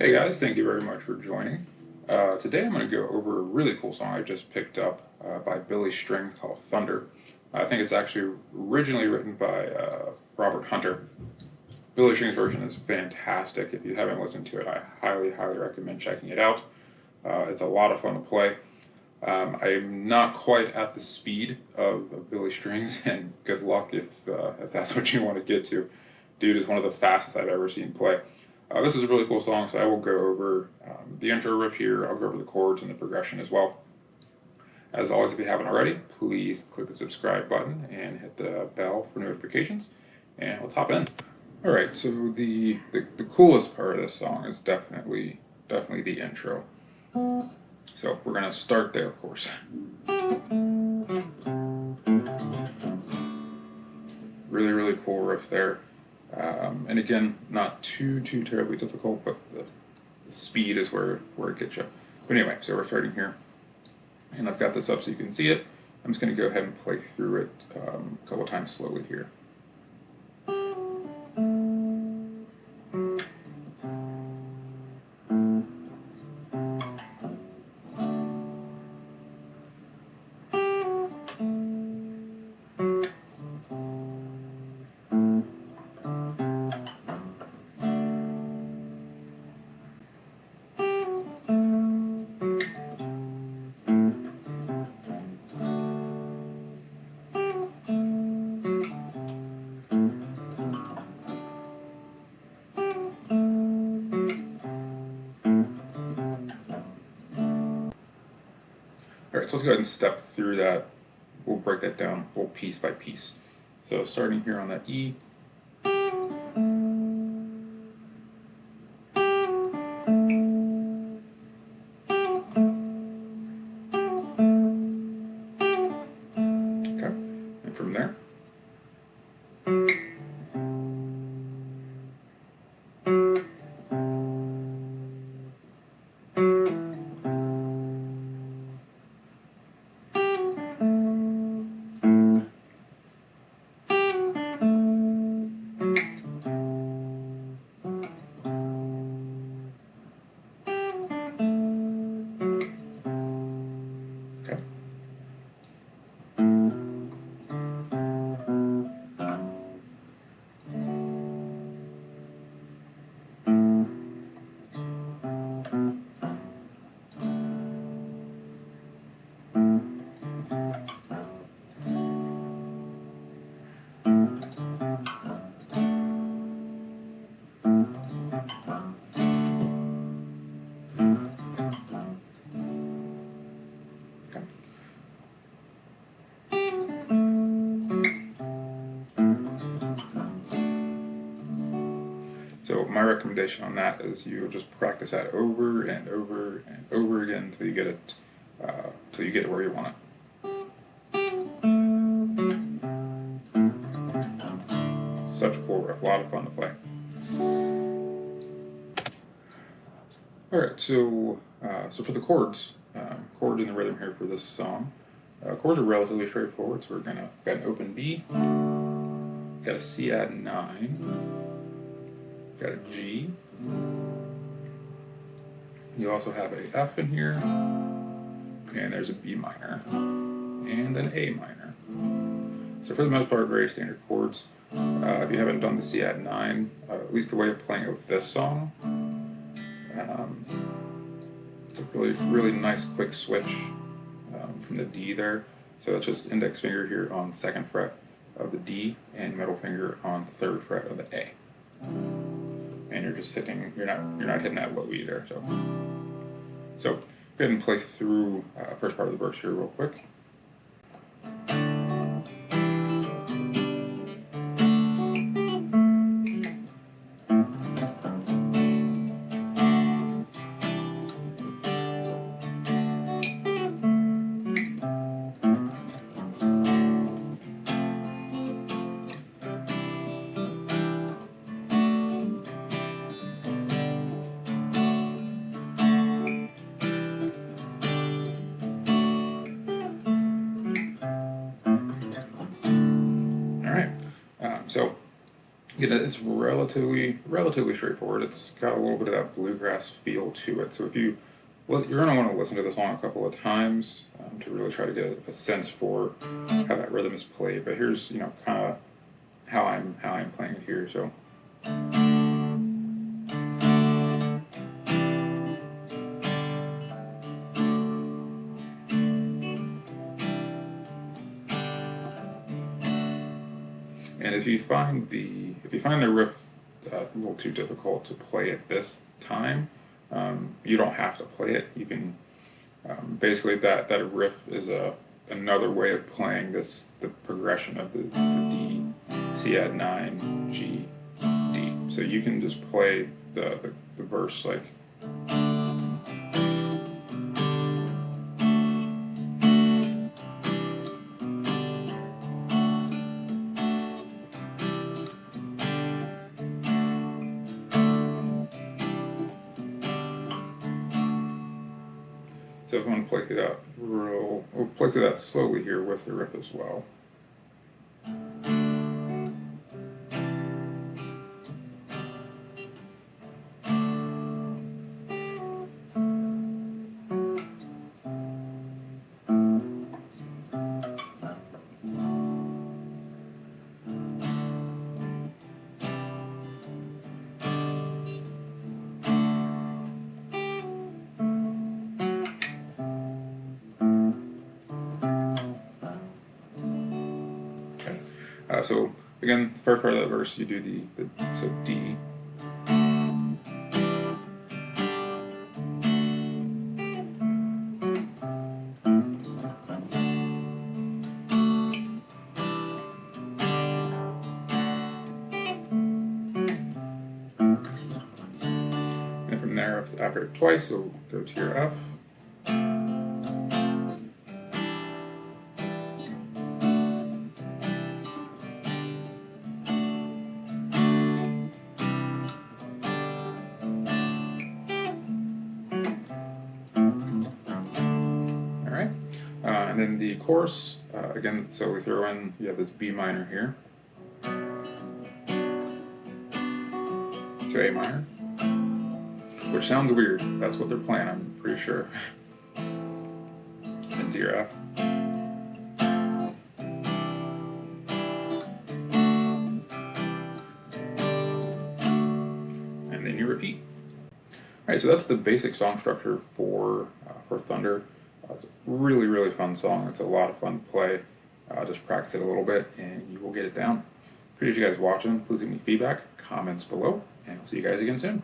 Hey guys, thank you very much for joining. Today I'm going to go over a really cool song I just picked up by Billy Strings called Thunder. I think it's actually originally written by Robert Hunter. Billy Strings' version is fantastic. If you haven't listened to it, I highly recommend checking it out. It's a lot of fun to play. I'm not quite at the speed of Billy Strings, and good luck if that's what you want to get to. Dude is one of the fastest I've ever seen play. This is a really cool song, so I will go over the intro riff here. I'll go over the chords and the progression as well. As always, if you haven't already, please click the subscribe button and hit the bell for notifications, and let's hop in. Alright, so the coolest part of this song is definitely the intro. So we're going to start there, of course. Really cool riff there. And again, not too terribly difficult, but the speed is where it gets you. But anyway, so we're starting here. And I've got this up so you can see it. I'm just going to go ahead and play through it a couple times slowly here. Alright, so let's go ahead and step through that. We'll break that down piece by piece. So starting here on that E. Okay, and from there. Okay. So my recommendation on that is you just practice that over and over and over again until you get it, where you want it. Such a cool riff, a lot of fun to play. All right, so for the chords and the rhythm here for this song, chords are relatively straightforward. So we're got an open B, got a C add 9. Got a G. You also have a F in here, and there's a B minor, and an A minor. So for the most part, very standard chords. If you haven't done the C add 9, at least the way of playing it with this song, it's a really nice quick switch from the D there. So that's just index finger here on 2nd fret of the D, and middle finger on 3rd fret of the A. And you're just hitting, you're not hitting that low E there. So go ahead and play through first part of the verse here real quick. It's relatively straightforward. It's got a little bit of that bluegrass feel to it. So if you, well, you're going to want to listen to the song a couple of times to really try to get a sense for how that rhythm is played. But here's, you know, kind of how I'm playing it here. So. And if you find the riff a little too difficult to play at this time, you don't have to play it. You can basically that riff is another way of playing the progression of the D, C add 9, G, D. So you can just play the verse like. So if I want to play through that we'll play through that slowly here with the riff as well. So again, the first part of that verse, you do so D. And from there, after it twice, you'll go to your F. And then the chorus, again, so we throw in, you have this B minor here, to A minor, which sounds weird. That's what they're playing, I'm pretty sure. And to your F. And then you repeat. Alright, so that's the basic song structure for Thunder. It's a really fun song. It's a lot of fun to play. Just practice it a little bit and you will get it down. Appreciate you guys watching. Please leave me feedback, comments below, and I'll see you guys again soon.